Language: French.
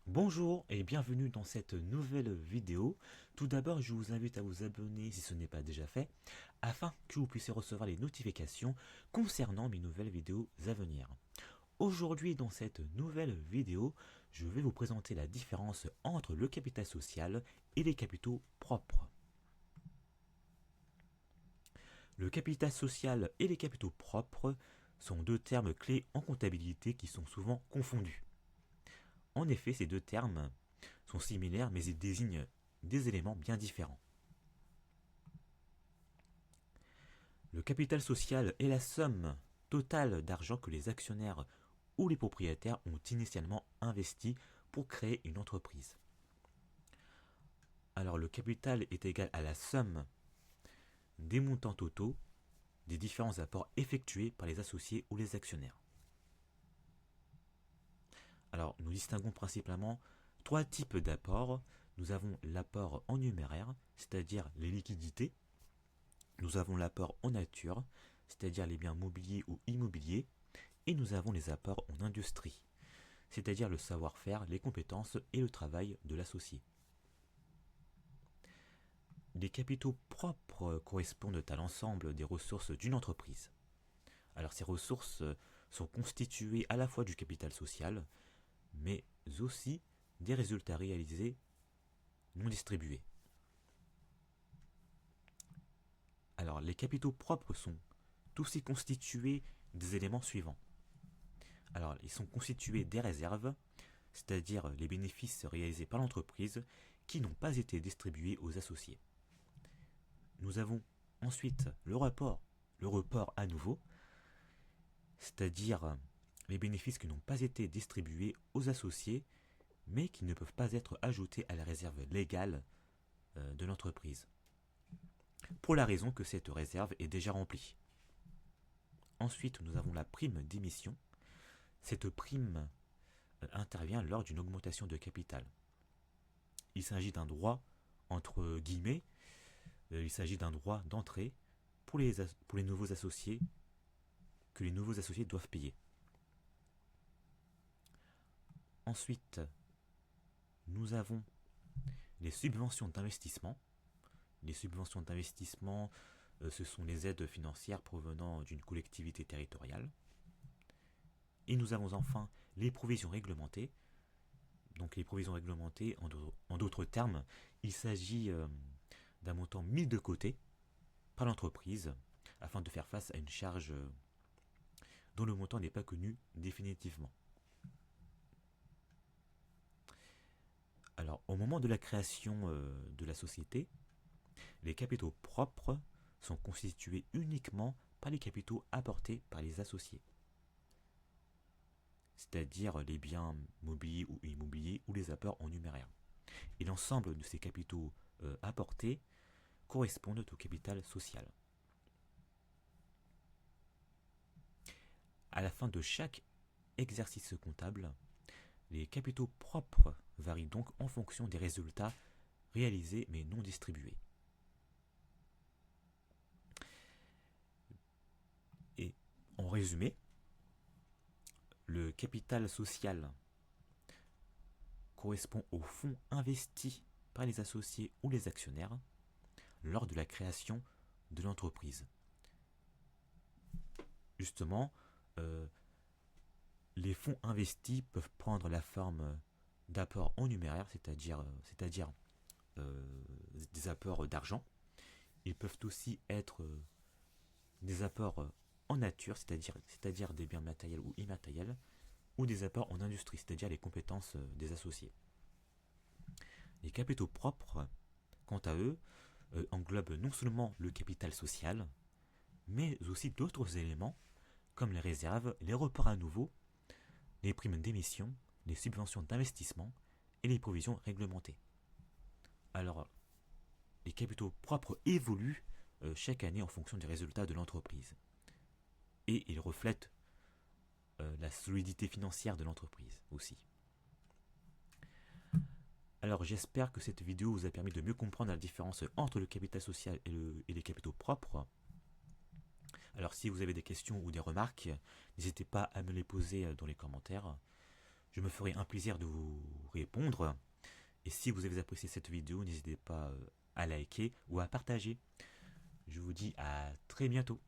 Bonjour et bienvenue dans cette nouvelle vidéo. Tout d'abord, je vous invite à vous abonner si ce n'est pas déjà fait, afin que vous puissiez recevoir les notifications concernant mes nouvelles vidéos à venir. Aujourd'hui, dans cette nouvelle vidéo, je vais vous présenter la différence entre le capital social et les capitaux propres. Le capital social et les capitaux propres sont deux termes clés en comptabilité qui sont souvent confondus. En effet, ces deux termes sont similaires mais ils désignent des éléments bien différents. Le capital social est la somme totale d'argent que les actionnaires ou les propriétaires ont initialement investi pour créer une entreprise. Alors le capital est égal à la somme des montants totaux des différents apports effectués par les associés ou les actionnaires. Alors nous distinguons principalement trois types d'apports. Nous avons l'apport en numéraire, c'est-à-dire les liquidités. Nous avons l'apport en nature, c'est-à-dire les biens mobiliers ou immobiliers. Et nous avons les apports en industrie, c'est-à-dire le savoir-faire, les compétences et le travail de l'associé. Les capitaux propres correspondent à l'ensemble des ressources d'une entreprise. Alors ces ressources sont constituées à la fois du capital social, mais aussi des résultats réalisés non distribués. Alors les capitaux propres sont aussi constitués des éléments suivants. Alors ils sont constitués des réserves, c'est-à-dire les bénéfices réalisés par l'entreprise qui n'ont pas été distribués aux associés. Nous avons ensuite le report à nouveau, c'est-à-dire les bénéfices qui n'ont pas été distribués aux associés, mais qui ne peuvent pas être ajoutés à la réserve légale de l'entreprise, pour la raison que cette réserve est déjà remplie. Ensuite, nous avons la prime d'émission. Cette prime intervient lors d'une augmentation de capital. Il s'agit d'un droit, entre guillemets, il s'agit d'un droit d'entrée pour les nouveaux associés que les nouveaux associés doivent payer. Ensuite, nous avons les subventions d'investissement. Les subventions d'investissement, ce sont les aides financières provenant d'une collectivité territoriale. Et nous avons enfin les provisions réglementées. Donc les provisions réglementées, en d'autres termes, il s'agit d'un montant mis de côté par l'entreprise afin de faire face à une charge dont le montant n'est pas connu définitivement. Alors, au moment de la création de la société, les capitaux propres sont constitués uniquement par les capitaux apportés par les associés, c'est-à-dire les biens mobiliers ou immobiliers ou les apports en numéraire. Et l'ensemble de ces capitaux apportés correspondent au capital social. À la fin de chaque exercice comptable, les capitaux propres varient donc en fonction des résultats réalisés mais non distribués. Et en résumé, le capital social correspond aux fonds investis par les associés ou les actionnaires lors de la création de l'entreprise. Justement, euh, les fonds investis peuvent prendre la forme d'apports en numéraire, c'est-à-dire des apports d'argent. Ils peuvent aussi être des apports en nature, c'est-à-dire des biens matériels ou immatériels, ou des apports en industrie, c'est-à-dire les compétences des associés. Les capitaux propres, quant à eux, englobent non seulement le capital social, mais aussi d'autres éléments comme les réserves, les reports à nouveau, les primes d'émission, les subventions d'investissement et les provisions réglementées. Alors, les capitaux propres évoluent chaque année en fonction des résultats de l'entreprise. Et ils reflètent la solidité financière de l'entreprise aussi. Alors j'espère que cette vidéo vous a permis de mieux comprendre la différence entre le capital social et les capitaux propres. Alors si vous avez des questions ou des remarques, n'hésitez pas à me les poser dans les commentaires. Je me ferai un plaisir de vous répondre. Et si vous avez apprécié cette vidéo, n'hésitez pas à liker ou à partager. Je vous dis à très bientôt.